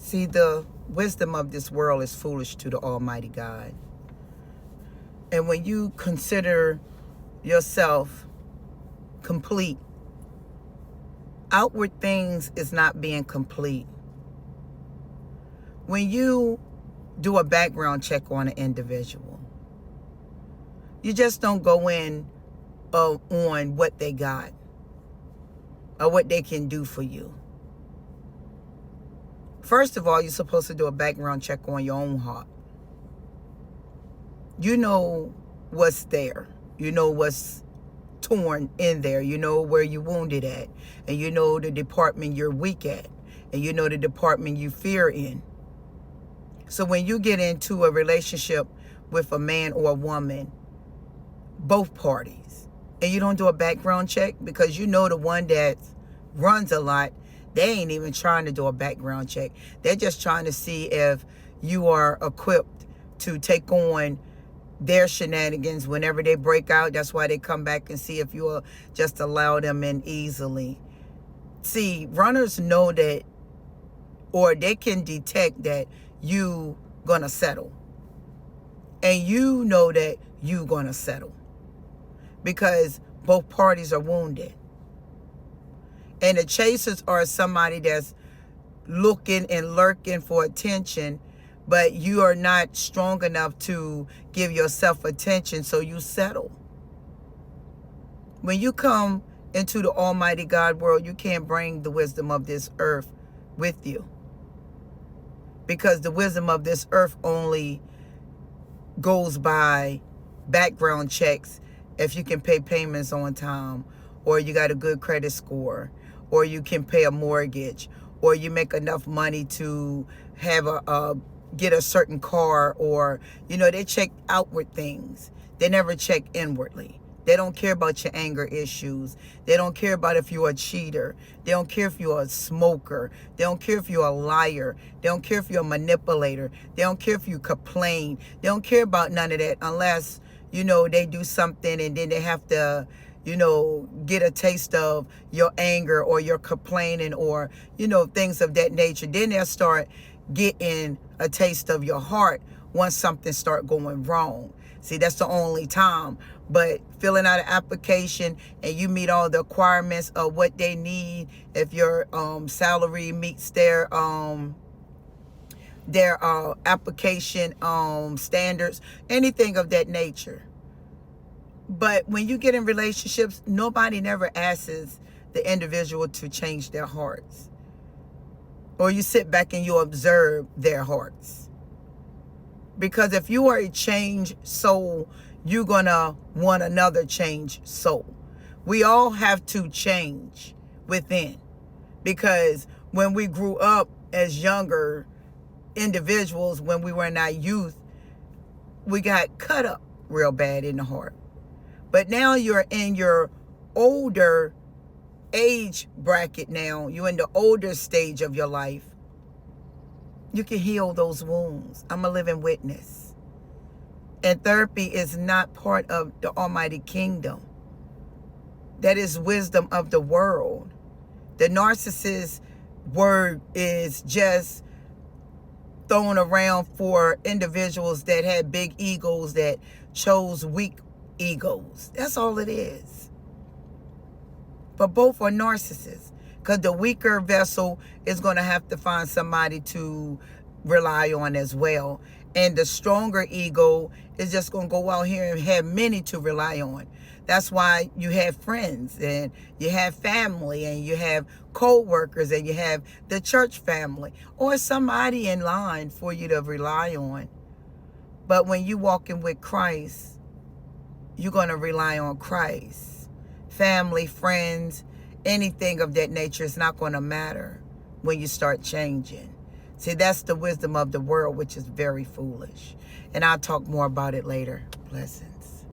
See, the wisdom of this world is foolish to the Almighty God. And when you consider yourself complete, outward things is not being complete. When you do a background check on an individual, you just don't go in on what they got or what they can do for you. First of all, you're supposed to do a background check on your own heart. You know what's there. You know what's torn in there. You know where you're wounded at. And you know the department you're weak at. And you know the department you fear in. So when you get into a relationship with a man or a woman, both parties, and you don't do a background check because you know the one that runs a lot, they ain't even trying to do a background check. They're just trying to see if you are equipped to take on their shenanigans whenever they break out. That's why they come back and see if you will just allow them in easily. See, runners know that, or they can detect that you gonna settle. And you know that you gonna settle. Because both parties are wounded. And the chasers are somebody that's looking and lurking for attention, but you are not strong enough to give yourself attention, so you settle. When you come into the Almighty God world, you can't bring the wisdom of this earth with you. Because the wisdom of this earth only goes by background checks if you can pay payments on time, or you got a good credit score, or you can pay a mortgage, or you make enough money to have get a certain car, or, they check outward things. They never check inwardly. They don't care about your anger issues. They don't care about if you're a cheater. They don't care if you're a smoker. They don't care if you're a liar. They don't care if you're a manipulator. They don't care if you complain. They don't care about none of that unless, they do something and then they have to, get a taste of your anger or your complaining or, things of that nature. Then they'll start getting a taste of your heart once something start going wrong. See, that's the only time. But filling out an application and you meet all the requirements of what they need, if your salary meets their application standards, anything of that nature. But when you get in relationships, nobody never asks the individual to change their hearts. Or you sit back and you observe their hearts. Because if you are a changed soul, you're going to want another changed soul. We all have to change within. Because when we grew up as younger individuals, when we were in our youth, we got cut up real bad in the heart. But now you're in your older age bracket now. You're in the older stage of your life. You can heal those wounds. I'm a living witness. And therapy is not part of the Almighty Kingdom. That is wisdom of the world. The narcissist word is just thrown around for individuals that had big egos that chose weak egos. That's all it is. But both are narcissists. Because the weaker vessel is going to have to find somebody to rely on as well. And the stronger ego is just going to go out here and have many to rely on. That's why you have friends and you have family and you have co-workers and you have the church family or somebody in line for you to rely on. But when you walk in with Christ, you're going to rely on Christ. Family, friends, anything of that nature is not going to matter when you start changing. See, that's the wisdom of the world, which is very foolish. And I'll talk more about it later. Blessings.